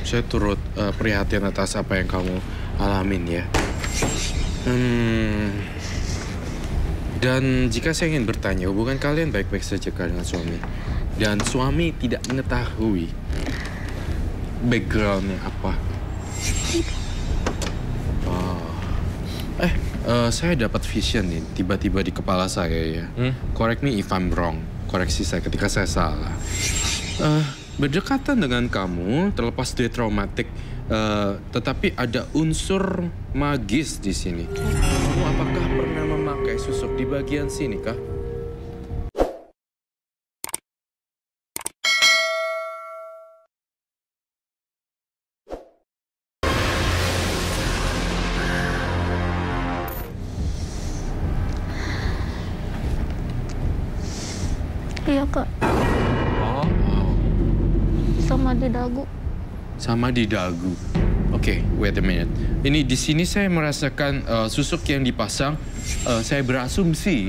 Saya turut prihatin atas apa yang kamu alamin ya. Dan jika saya ingin bertanya, hubungan kalian baik-baik saja dengan suami? Dan suami tidak mengetahui backgroundnya apa? Saya dapat vision nih, tiba-tiba di kepala saya ya. Correct me if I'm wrong. Koreksi saya ketika saya salah. Berdekatan dengan kamu, terlepas dari traumatik, tetapi ada unsur magis di sini. Kamu apakah pernah memakai susuk di bagian sini kah? Iya, Kak. Oh. Sama di dagu. Sama di dagu. Oke, wait a minute. Ini di sini saya merasakan susuk yang dipasang. Saya berasumsi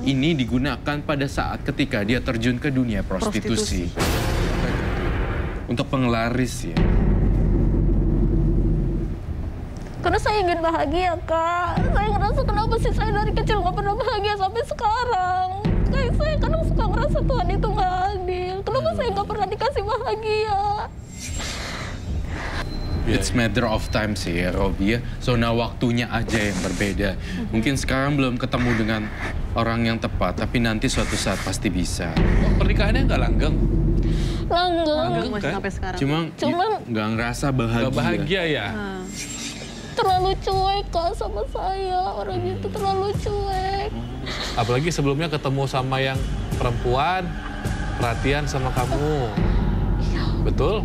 ini digunakan pada saat ketika dia terjun ke dunia prostitusi. Untuk penglaris ya. Karena saya ingin bahagia, Kak. Saya ngerasa kenapa sih saya dari kecil nggak pernah bahagia sampai sekarang. Kayak saya kadang suka ngerasa Tuhan itu nggak adil. Kenapa saya nggak pernah dikasih bahagia? It's matter of time sih ya, Robi ya. Zona waktunya aja yang berbeda. Mungkin sekarang belum ketemu dengan orang yang tepat, tapi nanti suatu saat pasti bisa. Pernikahannya nggak langgeng? Langgeng. Masih sampai sekarang. Cuma nggak ngerasa bahagia. Nggak bahagia ya? Terlalu cuek, Kak, sama saya. Orangnya itu terlalu cuek. Apalagi sebelumnya ketemu sama yang perempuan, perhatian sama kamu. Betul?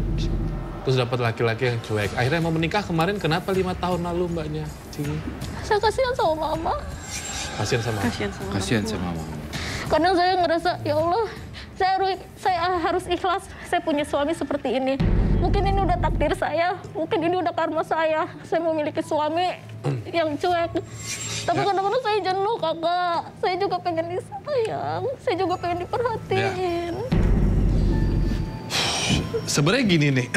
Terus dapat laki-laki yang cuek. Akhirnya mau menikah kemarin, kenapa 5 tahun lalu mbaknya? Cini. Saya kasihan sama mama. Kasihan sama Kasihan sama mama. Kadang saya ngerasa, ya Allah, saya harus ikhlas. Saya punya suami seperti ini. Mungkin ini udah takdir saya, mungkin ini udah karma saya. Saya memiliki suami yang cuek. Tapi kadang-kadang saya jenuh, Kakak. Saya juga pengen disayang, saya juga pengen diperhatiin. Sebenarnya gini nih,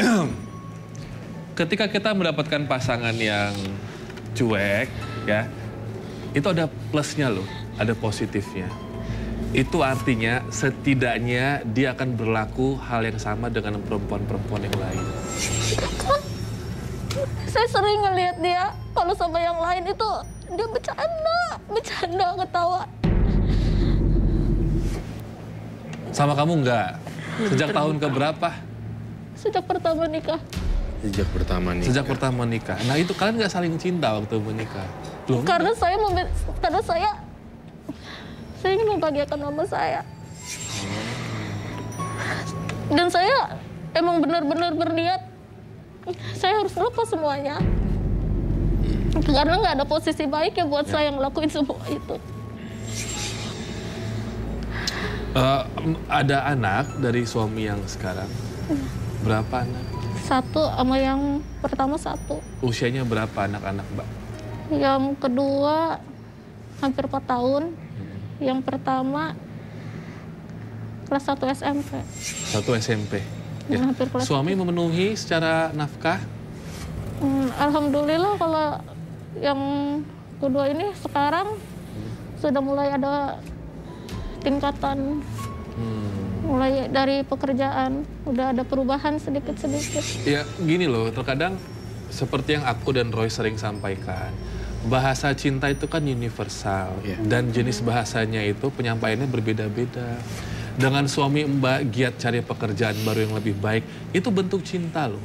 ketika kita mendapatkan pasangan yang cuek, ya, itu ada plusnya loh, ada positifnya. Itu artinya setidaknya dia akan berlaku hal yang sama dengan perempuan-perempuan yang lain. Saya sering ngelihat dia kalau sama yang lain itu dia bercanda ketawa. Sama kamu enggak? Sejak tahun keberapa? Sejak pertama nikah. Sejak pertama nikah. Sejak pertama nikah. Nah itu kalian nggak saling cinta waktu menikah? Loh, Karena saya ingin membahagiakan mama saya. Dan saya emang benar-benar berniat, saya harus lepas semuanya. Karena nggak ada posisi baik ya buat saya ngelakuin semua itu. Ada anak dari suami yang sekarang? Berapa anak? 1 sama yang pertama 1. Usianya berapa anak-anak, Mbak? Yang kedua hampir 4 tahun. Yang pertama kelas 1 SMP. 1 SMP. Ya. Hampir kelas Suami memenuhi secara nafkah? Alhamdulillah kalau yang kedua ini sekarang sudah mulai ada tingkatan. Mulai dari pekerjaan, udah ada perubahan sedikit-sedikit. Ya gini loh, terkadang seperti yang aku dan Roy sering sampaikan, bahasa cinta itu kan universal. Dan jenis bahasanya itu penyampaiannya berbeda-beda. Dengan suami Mbak giat cari pekerjaan baru yang lebih baik, itu bentuk cinta loh.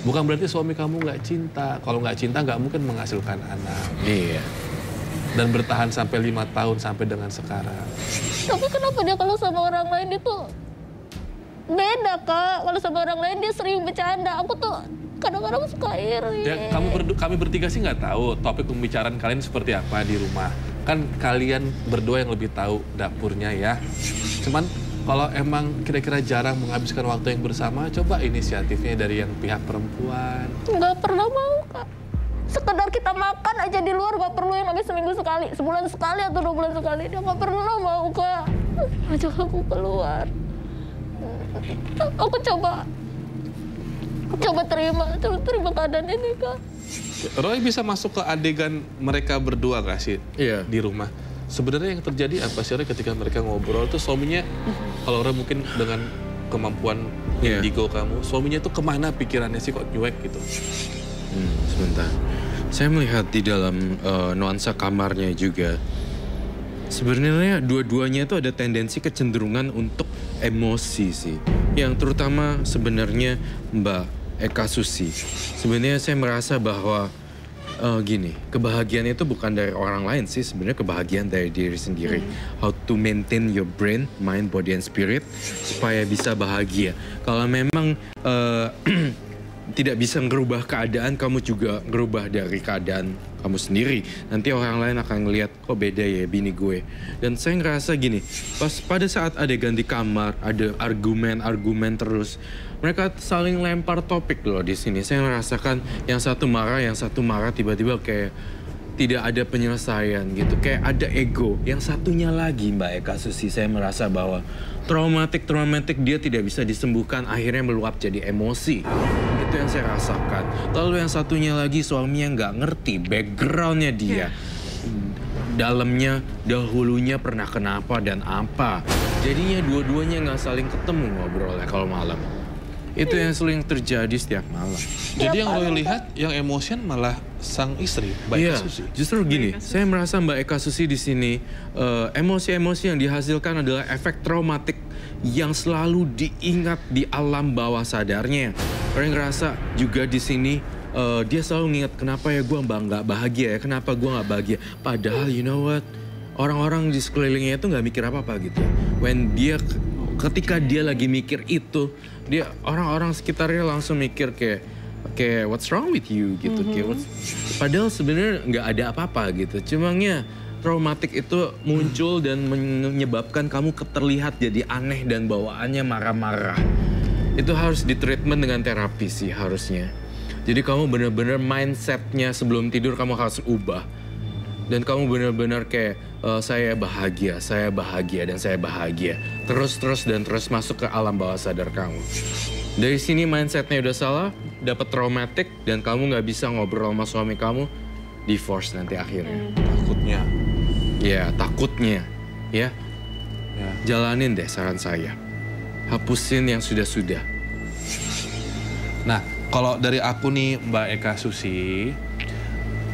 Bukan berarti suami kamu nggak cinta. Kalau nggak cinta nggak mungkin menghasilkan anak. Iya. Dan bertahan sampai 5 tahun sampai dengan sekarang. Tapi kenapa dia kalau sama orang lain itu beda, Kak? Kalau sama orang lain dia sering bercanda. Aku tuh kadang-kadang suka iri. Ya, kami bertiga sih nggak tahu topik pembicaraan kalian seperti apa di rumah. Kan kalian berdua yang lebih tahu dapurnya ya. Cuman kalau emang kira-kira jarang menghabiskan waktu yang bersama, coba inisiatifnya dari yang pihak perempuan. Nggak pernah mau, Kak. Sekedar kita makan aja di luar nggak perlu yang namanya seminggu sekali, sebulan sekali atau 2 bulan sekali. Dia nggak pernah mau, Kak. Ajak aku keluar. Aku coba coba terima keadaan ini, Kak. Roy bisa masuk ke adegan mereka berdua gak sih di rumah? Sebenarnya yang terjadi apa sih Roy ketika mereka ngobrol tuh suaminya, kalau Roy mungkin dengan kemampuan indigo kamu, suaminya tuh kemana pikirannya sih kok nyuek gitu? Sebentar, saya melihat di dalam nuansa kamarnya juga. Sebenarnya dua-duanya itu ada tendensi kecenderungan untuk emosi sih. Yang terutama sebenarnya Mbak Eka Susi. Sebenarnya saya merasa bahwa gini, kebahagiaan itu bukan dari orang lain sih. Sebenarnya kebahagiaan dari diri sendiri. How to maintain your brain, mind, body, and spirit supaya bisa bahagia. Kalau memang tidak bisa ngerubah keadaan, kamu juga ngerubah dari keadaan kamu sendiri. Nanti orang lain akan ngelihat, kok beda ya bini gue. Dan saya ngerasa gini, pada saat adegan di kamar, ada argumen terus. Mereka saling lempar topik loh di sini. Saya merasakan yang satu marah, tiba-tiba kayak tidak ada penyelesaian gitu. Kayak ada ego. Yang satunya lagi Mbak Eka Susi, saya merasa bahwa traumatik dia tidak bisa disembuhkan, akhirnya meluap jadi emosi. Itu yang saya rasakan. Lalu yang satunya lagi suaminya nggak ngerti backgroundnya dia. Dalamnya, dahulunya pernah kenapa dan apa. Jadinya dua-duanya nggak saling ketemu ngobrolnya kalau malam. Itu yang sering terjadi setiap malam. Jadi yang Roy lihat, yang emosian malah sang istri, Mbak Eka Susi. Justru gini, saya merasa Mbak Eka Susi di sini emosi-emosi yang dihasilkan adalah efek traumatik yang selalu diingat di alam bawah sadarnya. Orang ngerasa juga di sini dia selalu ngingat kenapa ya gue nggak bahagia ya, kenapa gue nggak bahagia. Padahal you know what, orang-orang di sekelilingnya itu nggak mikir apa-apa gitu. Ketika dia lagi mikir itu, dia orang-orang sekitarnya langsung mikir kayak what's wrong with you gitu. Padahal sebenarnya nggak ada apa-apa gitu. Cumanya traumatik itu muncul dan menyebabkan kamu terlihat jadi aneh dan bawaannya marah-marah. Itu harus ditreatment dengan terapi sih harusnya. Jadi kamu benar-benar mindsetnya sebelum tidur kamu harus ubah. Dan kamu benar-benar kayak saya bahagia. Terus masuk ke alam bawah sadar kamu. Dari sini mindsetnya udah salah, dapat traumatik dan kamu nggak bisa ngobrol sama suami kamu, divorce nanti akhirnya. Takutnya. Ya. Jalanin deh saran saya. Hapusin yang sudah-sudah. Nah, kalau dari aku nih Mbak Eka Susi,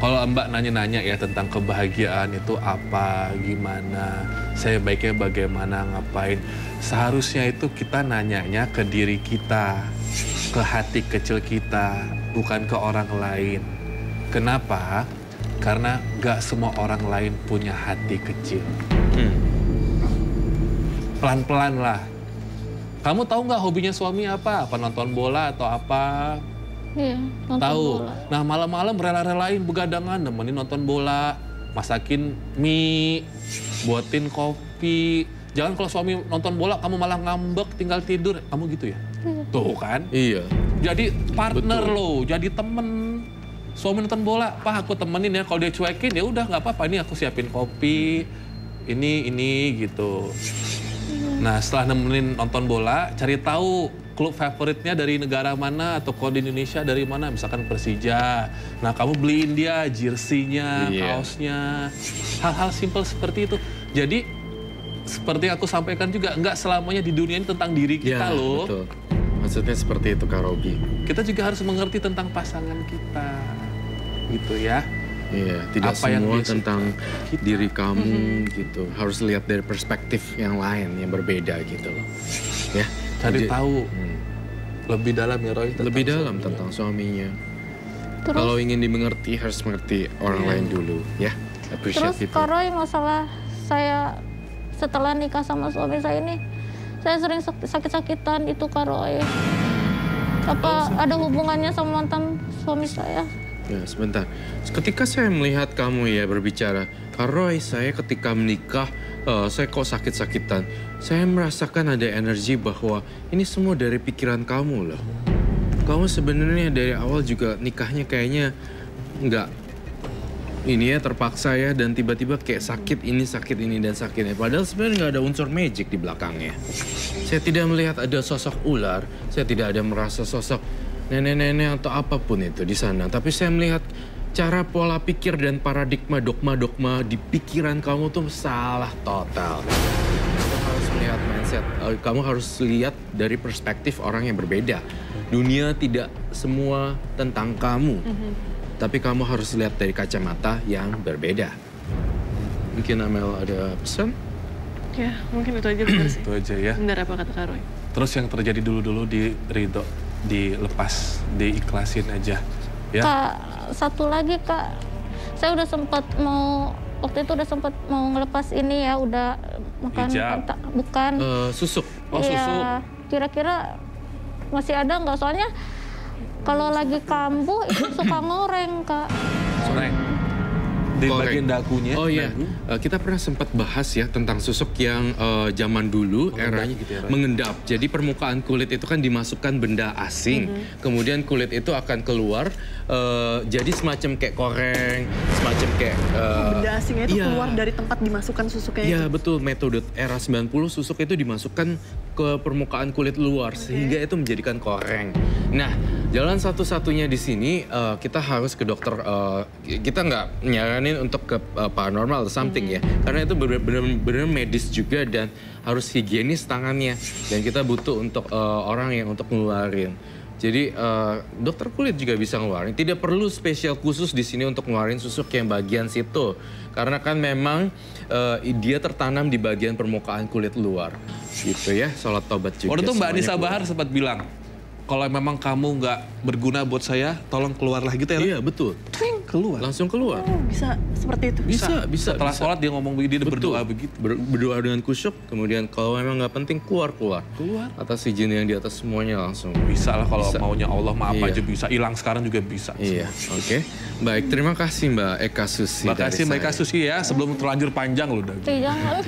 kalau Mbak nanya-nanya ya tentang kebahagiaan itu apa, gimana, saya baiknya bagaimana, ngapain. Seharusnya itu kita nanyanya ke diri kita, ke hati kecil kita, bukan ke orang lain. Kenapa? Karena gak semua orang lain punya hati kecil. Pelan-pelan lah. Kamu tahu nggak hobinya suami apa? Apa nonton bola atau apa? Iya, nonton tahu. bola. Nah malam-malam rela-relain begadangan, nemenin nonton bola, masakin mie, buatin kopi. Jangan kalau suami nonton bola kamu malah ngambek tinggal tidur, kamu gitu ya? Tuh kan? Iya. Jadi partner lo, jadi temen. Suami nonton bola, Pak aku temenin ya. Kalau dia cuekin ya udah nggak apa-apa. Ini aku siapin kopi, ini gitu. Nah setelah nemenin nonton bola, cari tahu klub favoritnya dari negara mana atau kalau di Indonesia dari mana, misalkan Persija. Nah kamu beliin dia jersey-nya, kaosnya, hal-hal simpel seperti itu. Jadi seperti yang aku sampaikan juga, nggak selamanya di dunia ini tentang diri kita loh. Betul. Maksudnya seperti itu Kak Robi. Kita juga harus mengerti tentang pasangan kita, gitu ya. Iya, tidak Apa yang semua dia tentang suka. diri kamu gitu. Harus lihat dari perspektif yang lain, yang berbeda gitu loh. Ya. Cari tahu lebih dalam ya Roy. Lebih dalam tentang suaminya. Terus, Kalau ingin dimengerti harus mengerti orang lain dulu, ya. Appreciate terus itu. Kak Roy, masalah saya setelah nikah sama suami saya ini, saya sering sakit-sakitan itu Kak Roy. Apa ada hubungannya sama mantan suami saya? Ya, sebentar. Ketika saya melihat kamu ya berbicara, Kak Roy, saya ketika menikah, saya kok sakit-sakitan. Saya merasakan ada energi bahwa ini semua dari pikiran kamu loh. Kamu sebenarnya dari awal juga nikahnya kayaknya nggak ini ya terpaksa ya, dan tiba-tiba kayak sakit ini dan sakit ini. Padahal sebenarnya nggak ada unsur magic di belakangnya. Saya tidak melihat ada sosok ular, saya tidak ada merasa sosok nenek-nenek atau apapun itu di sana. Tapi saya melihat cara pola pikir dan paradigma dogma-dogma di pikiran kamu tuh salah total. Kamu harus melihat mindset, kamu harus lihat dari perspektif orang yang berbeda. Dunia tidak semua tentang kamu, tapi kamu harus lihat dari kacamata yang berbeda. Mungkin Amel ada pesan? Ya, mungkin itu aja benar sih. Itu aja ya. Benar apa kata Kak Roy. Terus yang terjadi dulu-dulu di ridho, dilepas, diikhlasin aja. Ya. Kak, satu lagi Kak, saya udah sempat mau, waktu itu udah sempat mau ngelepas ini ya, udah makan, bukan. Susuk. Oh, susuk. Ya, kira-kira masih ada nggak? Soalnya kalau lagi kambuh itu suka ngoreng Kak. Ngoreng. Di bagian dagunya. Oh iya, kita pernah sempat bahas ya tentang susuk yang zaman dulu eranya gitu ya, mengendap. Jadi permukaan kulit itu kan dimasukkan benda asing, kemudian kulit itu akan keluar jadi semacam kayak koreng, semacam kayak benda asingnya itu keluar dari tempat dimasukkan susuknya. Iya betul, metode era 90 susuk itu dimasukkan ke permukaan kulit luar sehingga itu menjadikan koreng. Nah, jalan satu-satunya di sini kita harus ke dokter. Kita nggak nyaranin untuk ke paranormal atau something ya, karena itu benar-benar medis juga dan harus higienis tangannya, dan kita butuh untuk orang yang untuk ngeluarin. Jadi dokter kulit juga bisa ngeluarin. Tidak perlu spesial khusus di sini untuk ngeluarin susuk yang bagian situ, karena kan memang dia tertanam di bagian permukaan kulit luar, gitu ya. Sholat tobat juga. Waktu itu Mbak Anissa Bahar sempat bilang, kalau memang kamu nggak berguna buat saya, tolong keluarlah gitu ya. Iya betul. Keluar. Langsung keluar. Oh, bisa seperti itu? Bisa. Setelah sholat dia ngomong dia berdoa begitu. Berdoa dengan kusyuk, kemudian kalau memang nggak penting keluar. Atas izin yang di atas semuanya langsung. Bisa lah kalau maunya Allah mah apa Iya. aja bisa. Hilang sekarang juga bisa. Iya, oke. Baik, terima kasih Mbak Eka Susi. Terima kasih Mbak Eka Susi ya. Sebelum terlanjur panjang loh udah. Jangan.